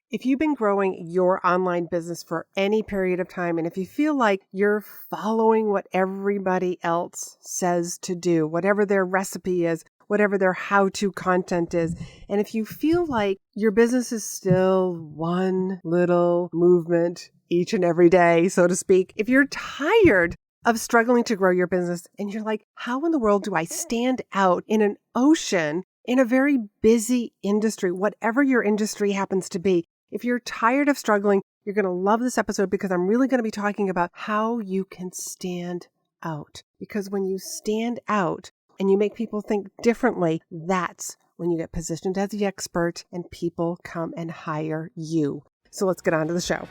If you've been growing your online business for any period of time, and if you feel like you're following what everybody else says to do, whatever their recipe is, whatever their how-to content is, and if you feel like your business is still one little movement each and every day, so to speak, if you're tired of struggling to grow your business and you're like, how in the world do I stand out in an ocean in a very busy industry, whatever your industry happens to be? If you're tired of struggling, you're going to love this episode because I'm really going to be talking about how you can stand out. Because when you stand out and you make people think differently, that's when you get positioned as the expert and people come and hire you. So let's get on to the show.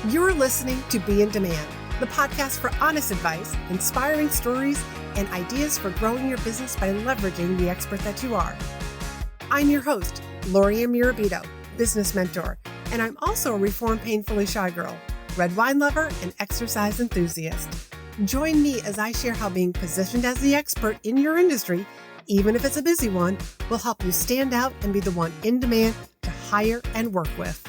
You're listening to Be in Demand, the podcast for honest advice, inspiring stories, and ideas for growing your business by leveraging the expert that you are. I'm your host, Laurie-Ann, business mentor, and I'm also a reformed painfully shy girl, red wine lover, and exercise enthusiast. Join me as I share how being positioned as the expert in your industry, even if it's a busy one, will help you stand out and be the one in demand to hire and work with.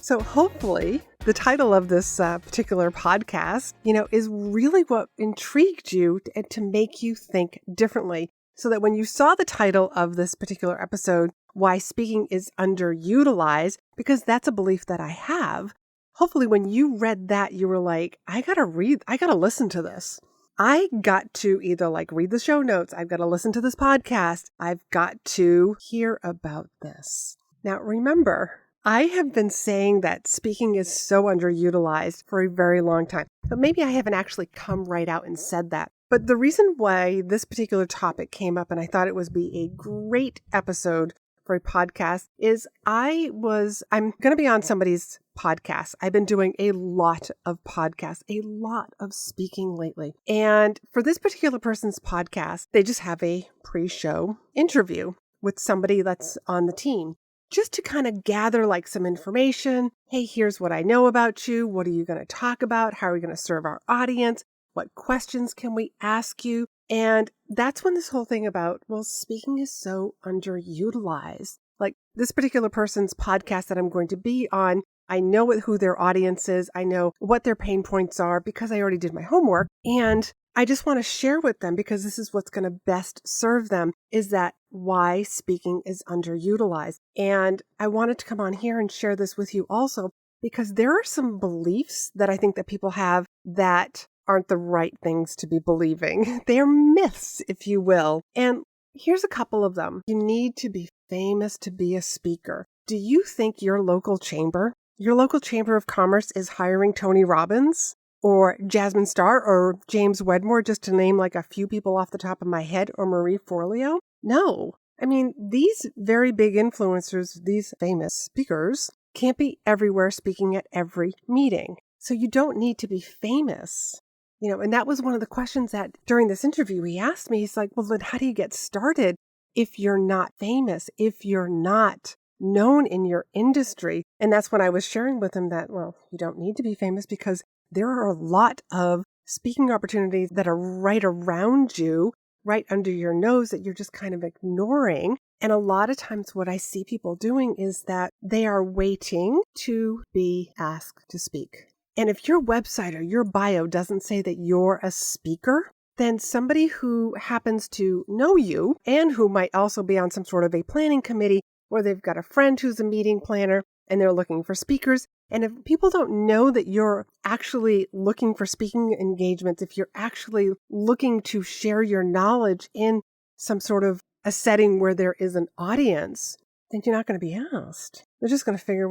So hopefully the title of this particular podcast, is really what intrigued you to make you think differently. So that when you saw the title of this particular episode, Why Speaking is Underutilized, because that's a belief that I have, hopefully when you read that, you were like, I gotta listen to this. I got to either read the show notes, I've got to listen to this podcast, I've got to hear about this. Now remember, I have been saying that speaking is so underutilized for a very long time, but maybe I haven't actually come right out and said that. But the reason why this particular topic came up, and I thought it would be a great episode for a podcast, is I'm going to be on somebody's podcast. I've been doing a lot of podcasts, a lot of speaking lately. And for this particular person's podcast, they just have a pre-show interview with somebody that's on the team, just to kind of gather some information. Hey, here's what I know about you. What are you going to talk about? How are we going to serve our audience? What questions can we ask you? And that's when this whole thing about, speaking is so underutilized. This particular person's podcast that I'm going to be on, I know who their audience is. I know what their pain points are because I already did my homework. And I just want to share with them, because this is what's going to best serve them, is that why speaking is underutilized. And I wanted to come on here and share this with you also, because there are some beliefs that I think that people have that aren't the right things to be believing. They're myths, if you will. And here's a couple of them. You need to be famous to be a speaker. Do you think your local chamber of commerce is hiring Tony Robbins or Jasmine Starr or James Wedmore, just to name a few people off the top of my head, or Marie Forleo? No. I mean, these very big influencers, these famous speakers, can't be everywhere speaking at every meeting. So you don't need to be famous. And that was one of the questions that during this interview he asked me. He's like, well, then how do you get started if you're not famous, if you're not known in your industry? And that's when I was sharing with him that, you don't need to be famous, because there are a lot of speaking opportunities that are right around you, right under your nose, that you're just kind of ignoring. And a lot of times what I see people doing is that they are waiting to be asked to speak. And if your website or your bio doesn't say that you're a speaker, then somebody who happens to know you and who might also be on some sort of a planning committee, or they've got a friend who's a meeting planner and they're looking for speakers. And if people don't know that you're actually looking for speaking engagements, if you're actually looking to share your knowledge in some sort of a setting where there is an audience, then you're not going to be asked. They're just going to figure,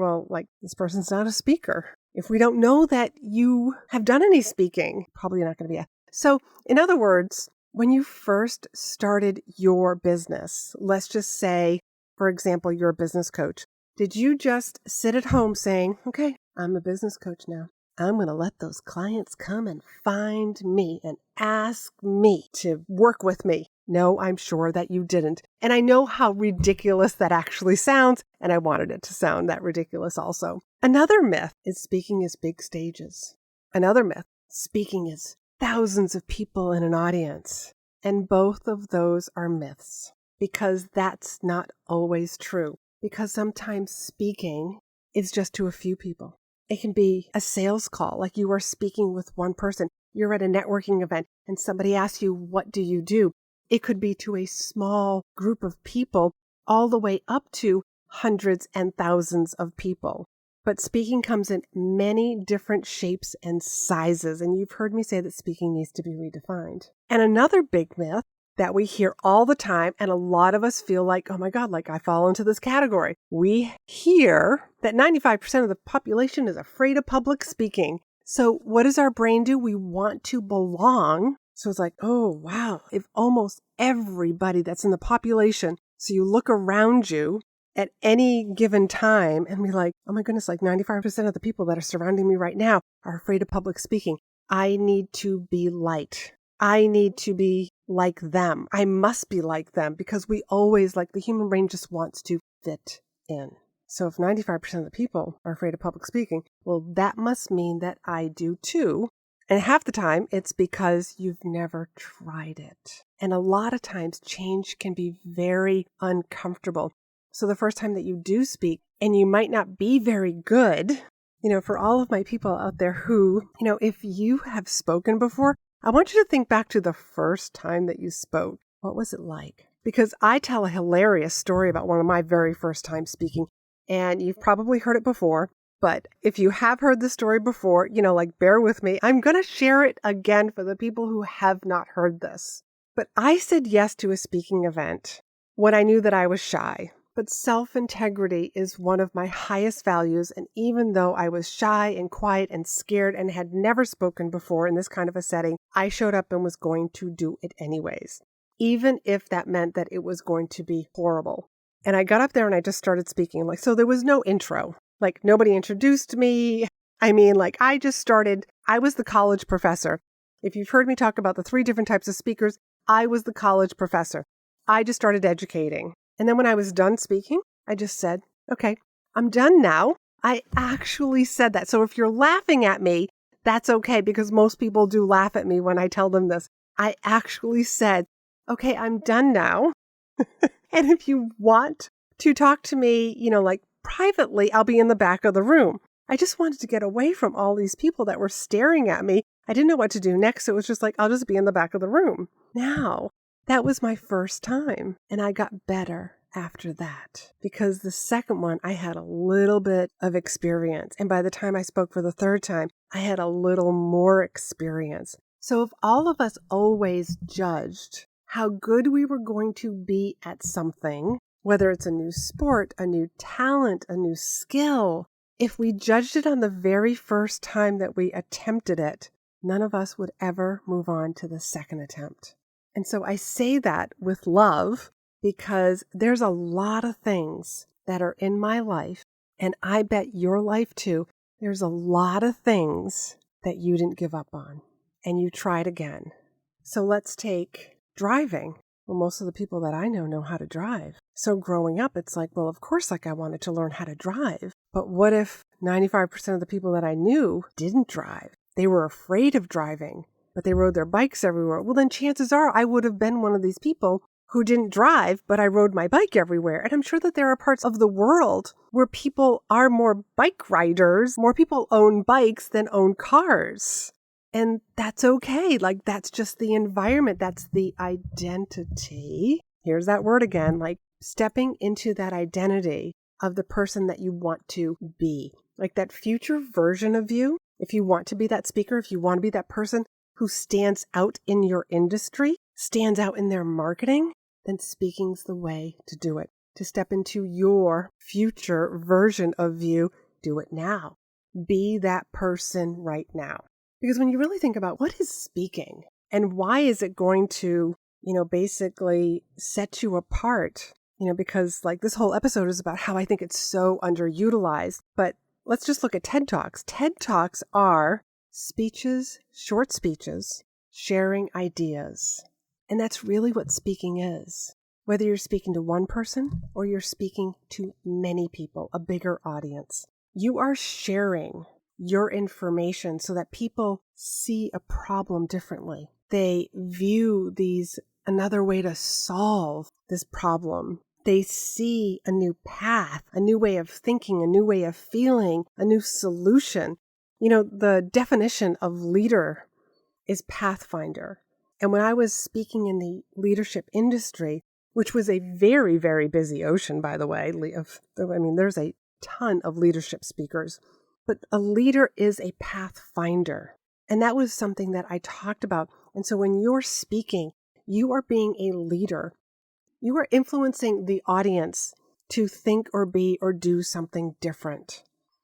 this person's not a speaker. If we don't know that you have done any speaking, probably not going to be asked. So in other words, when you first started your business, let's just say, for example, you're a business coach. Did you just sit at home saying, okay, I'm a business coach now. I'm going to let those clients come and find me and ask me to work with me? No, I'm sure that you didn't. And I know how ridiculous that actually sounds, and I wanted it to sound that ridiculous also. Another myth is speaking is big stages. Another myth, speaking is thousands of people in an audience. And both of those are myths, because that's not always true. because sometimes speaking is just to a few people. It can be a sales call, like you are speaking with one person. You're at a networking event and somebody asks you, what do you do? It could be to a small group of people all the way up to hundreds and thousands of people. But speaking comes in many different shapes and sizes. And you've heard me say that speaking needs to be redefined. And another big myth that we hear all the time, and a lot of us feel like, oh my God, like I fall into this category. We hear that 95% of the population is afraid of public speaking. So what does our brain do? We want to belong. So it's like, oh, wow, if almost everybody that's in the population, so you look around you at any given time and be like, oh my goodness, like 95% of the people that are surrounding me right now are afraid of public speaking. I need to be liked. I need to be like them. I must be like them because we always, like the human brain just wants to fit in. So if 95% of the people are afraid of public speaking, well, that must mean that I do too. And half the time, it's because you've never tried it. And a lot of times, change can be very uncomfortable. So the first time that you do speak, and you might not be very good, for all of my people out there who, if you have spoken before, I want you to think back to the first time that you spoke. What was it like? Because I tell a hilarious story about one of my very first time speaking, and you've probably heard it before. But if you have heard the story before, bear with me. I'm going to share it again for the people who have not heard this. But I said yes to a speaking event when I knew that I was shy. But self-integrity is one of my highest values. And even though I was shy and quiet and scared and had never spoken before in this kind of a setting, I showed up and was going to do it anyways, even if that meant that it was going to be horrible. And I got up there and I just started speaking. So there was no intro. Nobody introduced me. I just started. I was the college professor. If you've heard me talk about the 3 different types of speakers, I was the college professor. I just started educating. And then when I was done speaking, I just said, okay, I'm done now. I actually said that. So if you're laughing at me, that's okay, because most people do laugh at me when I tell them this. I actually said, okay, I'm done now. And if you want to talk to me, privately, I'll be in the back of the room. I just wanted to get away from all these people that were staring at me. I didn't know what to do next. So it was just I'll just be in the back of the room. Now, that was my first time. And I got better after that because the second one, I had a little bit of experience. And by the time I spoke for the third time, I had a little more experience. So if all of us always judged how good we were going to be at something, whether it's a new sport, a new talent, a new skill, if we judged it on the very first time that we attempted it, none of us would ever move on to the second attempt. And so I say that with love because there's a lot of things that are in my life, and I bet your life too, there's a lot of things that you didn't give up on and you tried again. So let's take driving. Well, most of the people that I know how to drive. So growing up, it's well, of course, I wanted to learn how to drive. But what if 95% of the people that I knew didn't drive? They were afraid of driving, but they rode their bikes everywhere. Well, then chances are I would have been one of these people who didn't drive, but I rode my bike everywhere. And I'm sure that there are parts of the world where people are more bike riders. More people own bikes than own cars. And that's okay. That's just the environment. That's the identity. Here's that word again, stepping into that identity of the person that you want to be. That future version of you. If you want to be that speaker, if you want to be that person who stands out in your industry, stands out in their marketing, then speaking's the way to do it. To step into your future version of you, do it now. Be that person right now. Because when you really think about what is speaking and why is it going to, basically set you apart, because this whole episode is about how I think it's so underutilized. But let's just look at TED Talks. TED Talks are speeches, short speeches, sharing ideas. And that's really what speaking is. Whether you're speaking to one person or you're speaking to many people, a bigger audience, you are sharing your information so that people see a problem differently. They view another way to solve this problem. They see a new path, a new way of thinking, a new way of feeling, a new solution. The definition of leader is pathfinder. And when I was speaking in the leadership industry, which was a very, very busy ocean, by the way, there's a ton of leadership speakers, but a leader is a pathfinder. And that was something that I talked about. And so when you're speaking, you are being a leader. You are influencing the audience to think or be or do something different.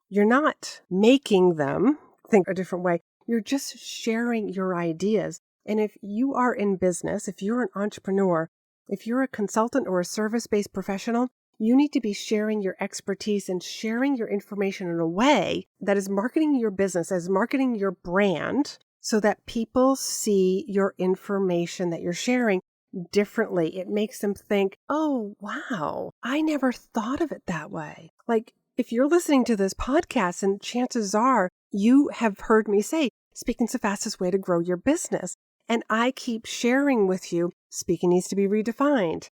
You're not making them think a different way. You're just sharing your ideas. And if you are in business, if you're an entrepreneur, if you're a consultant or a service-based professional, you need to be sharing your expertise and sharing your information in a way that is marketing your business, as marketing your brand, so that people see your information that you're sharing differently. It makes them think, oh, wow, I never thought of it that way. Like if you're listening to this podcast, and chances are you have heard me say, speaking's the fastest way to grow your business. And I keep sharing with you, speaking needs to be redefined.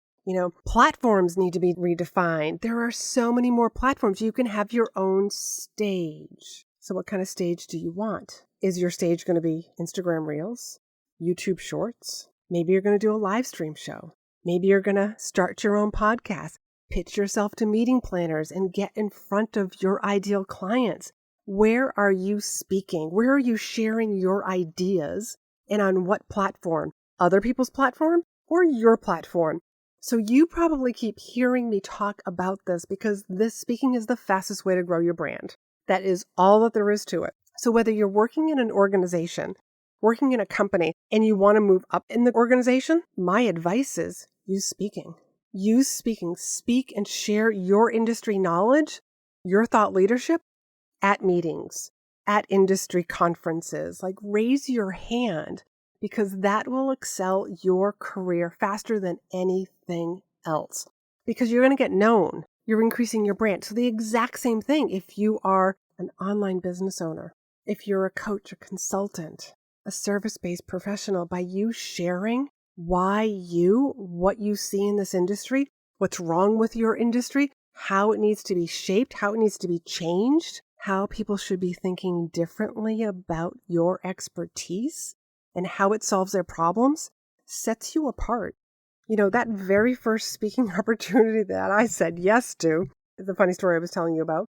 Platforms need to be redefined. There are so many more platforms. You can have your own stage. So what kind of stage do you want? Is your stage going to be Instagram Reels, YouTube Shorts? Maybe you're going to do a live stream show. Maybe you're going to start your own podcast, pitch yourself to meeting planners and get in front of your ideal clients. Where are you speaking? Where are you sharing your ideas? And on what platform? Other people's platform or your platform? So you probably keep hearing me talk about this because this speaking is the fastest way to grow your brand. That is all that there is to it. So whether you're working in an organization, working in a company, and you want to move up in the organization, my advice is use speaking. Use speaking. Speak and share your industry knowledge, your thought leadership at meetings, at industry conferences. Like raise your hand because that will excel your career faster than anything else because you're going to get known. You're increasing your brand. So the exact same thing if you are an online business owner, if you're a coach, a consultant, a service-based professional, by you sharing what you see in this industry, what's wrong with your industry, how it needs to be shaped, how it needs to be changed, how people should be thinking differently about your expertise and how it solves their problems, sets you apart. That very first speaking opportunity that I said yes to, the funny story I was telling you about,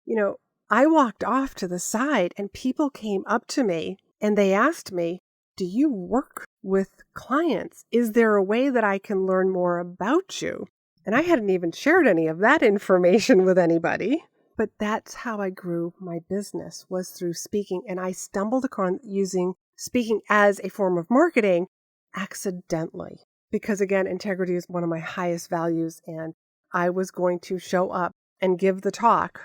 I walked off to the side and people came up to me and they asked me, do you work with clients? Is there a way that I can learn more about you? And I hadn't even shared any of that information with anybody. But that's how I grew my business, was through speaking. And I stumbled upon using speaking as a form of marketing accidentally. Because again, integrity is one of my highest values. And I was going to show up and give the talk,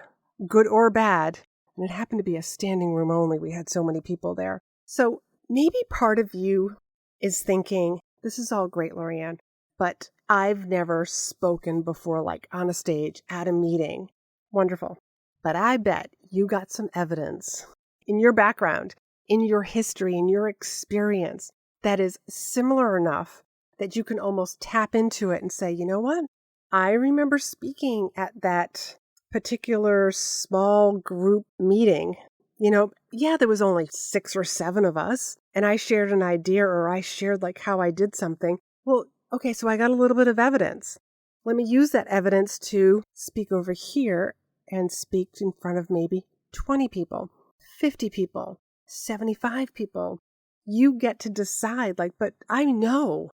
good or bad. And it happened to be a standing room only. We had so many people there. So maybe part of you is thinking, this is all great, Laurie-Ann, but I've never spoken before, like on a stage, at a meeting. Wonderful. But I bet you got some evidence in your background, in your history, in your experience that is similar enough that you can almost tap into it and say, you know what? I remember speaking at that particular small group meeting. There was only 6 or 7 of us, and I shared an idea or I shared like how I did something. Well, okay, so I got a little bit of evidence. Let me use that evidence to speak over here and speak in front of maybe 20 people, 50 people, 75 people. You get to decide, but I know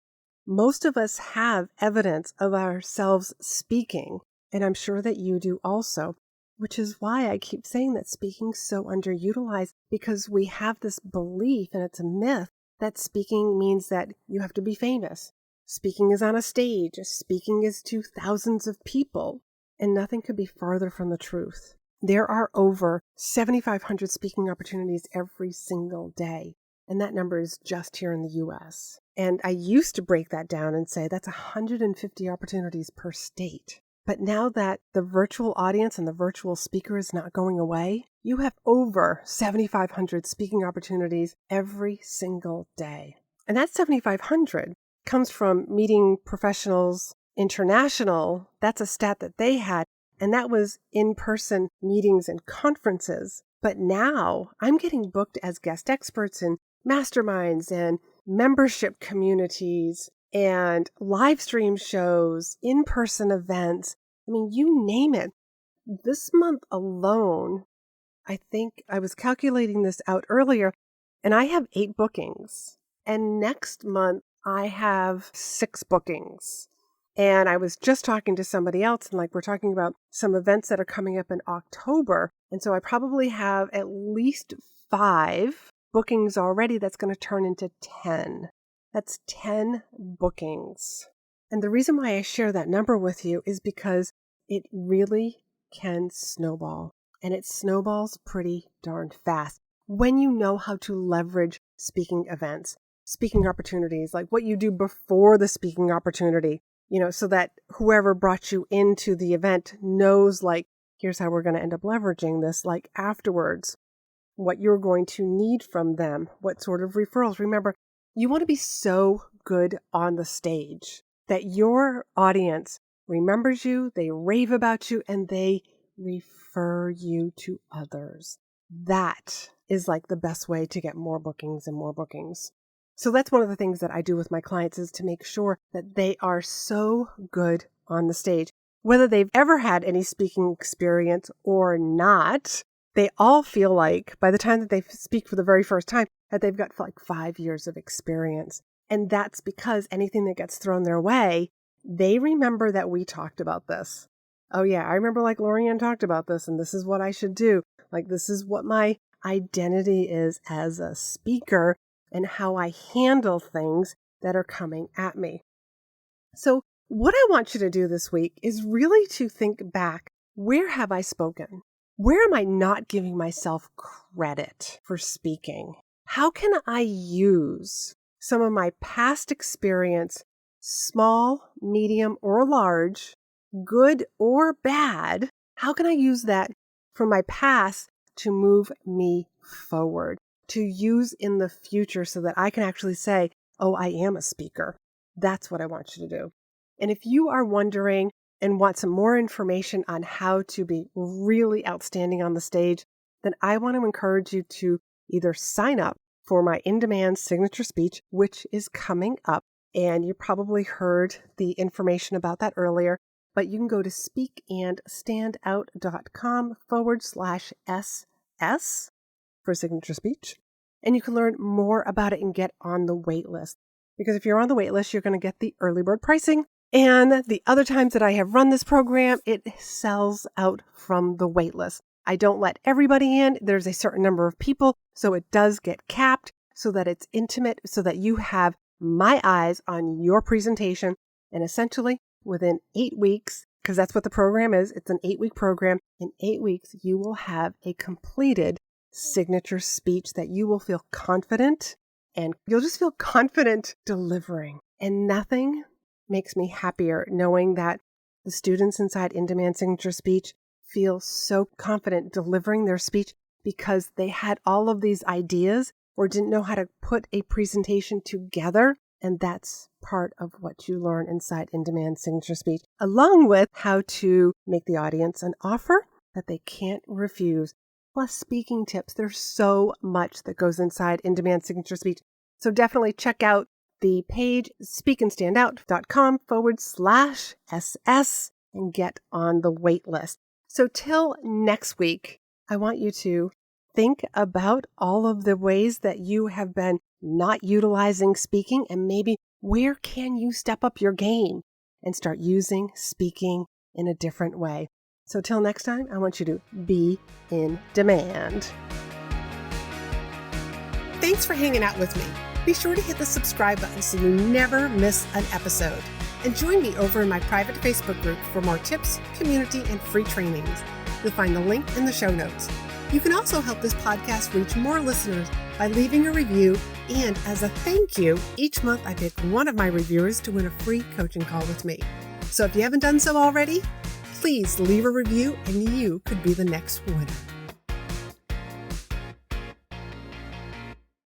most of us have evidence of ourselves speaking, and I'm sure that you do also, which is why I keep saying that speaking's so underutilized, because we have this belief, and it's a myth, that speaking means that you have to be famous. Speaking is on a stage. Speaking is to thousands of people. And nothing could be farther from the truth. There are over 7,500 speaking opportunities every single day. And that number is just here in the U.S. And I used to break that down and say that's 150 opportunities per state. But now that the virtual audience and the virtual speaker is not going away, you have over 7,500 speaking opportunities every single day. And that 7,500 comes from meeting professionals international, that's a stat that they had, and that was in-person meetings and conferences. But now I'm getting booked as guest experts in masterminds and membership communities and live stream shows, in-person events. I mean, you name it. This month alone, I think I was calculating this out earlier, and I have 8 bookings. And next month, I have 6 bookings. And I was just talking to somebody else, and we're talking about some events that are coming up in October. And so I probably have at least 5 bookings already that's going to turn into 10. That's 10 bookings. And the reason why I share that number with you is because it really can snowball. And it snowballs pretty darn fast when you know how to leverage speaking events, speaking opportunities, like what you do before the speaking opportunity, so that whoever brought you into the event knows, here's how we're going to end up leveraging this, afterwards, what you're going to need from them, what sort of referrals. Remember, you want to be so good on the stage that your audience remembers you, they rave about you, and they refer you to others. That is the best way to get more bookings and more bookings. So that's one of the things that I do with my clients, is to make sure that they are so good on the stage. Whether they've ever had any speaking experience or not, they all feel like by the time that they speak for the very first time that they've got 5 years of experience. And that's because anything that gets thrown their way, they remember that we talked about this. Oh yeah, I remember Laurie-Ann talked about this, and this is what I should do. This is what my identity is as a speaker and how I handle things that are coming at me. So what I want you to do this week is really to think back. Where have I spoken? Where am I not giving myself credit for speaking? How can I use some of my past experience, small, medium, or large, good or bad? How can I use that from my past to move me forward, to use in the future so that I can actually say, oh, I am a speaker? That's what I want you to do. And if you are wondering and want some more information on how to be really outstanding on the stage, then I want to encourage you to either sign up for my in-demand signature speech, which is coming up. And you probably heard the information about that earlier, but you can go to speakandstandout.com/SS for signature speech. And you can learn more about it and get on the wait list. Because if you're on the wait list, you're going to get the early bird pricing. And the other times that I have run this program, it sells out from the wait list. I don't let everybody in. There's a certain number of people, so it does get capped so that it's intimate, so that you have my eyes on your presentation. And essentially, within 8 weeks, because that's what the program is, it's an 8-week program. In 8 weeks, you will have a completed signature speech that you will feel confident, and you'll just feel confident delivering. And nothing makes me happier knowing that the students inside In-Demand Signature Speech feel so confident delivering their speech because they had all of these ideas or didn't know how to put a presentation together. And that's part of what you learn inside In-Demand Signature Speech, along with how to make the audience an offer that they can't refuse, plus speaking tips. There's so much that goes inside In-Demand Signature Speech. So definitely check out the page, speakandstandout.com/SS, and get on the wait list. So till next week, I want you to think about all of the ways that you have been not utilizing speaking, and maybe where can you step up your game and start using speaking in a different way. So till next time, I want you to be in demand. Thanks for hanging out with me. Be sure to hit the subscribe button so you never miss an episode. And join me over in my private Facebook group for more tips, community, and free trainings. You'll find the link in the show notes. You can also help this podcast reach more listeners by leaving a review. And as a thank you, each month I pick one of my reviewers to win a free coaching call with me. So if you haven't done so already, please leave a review and you could be the next winner.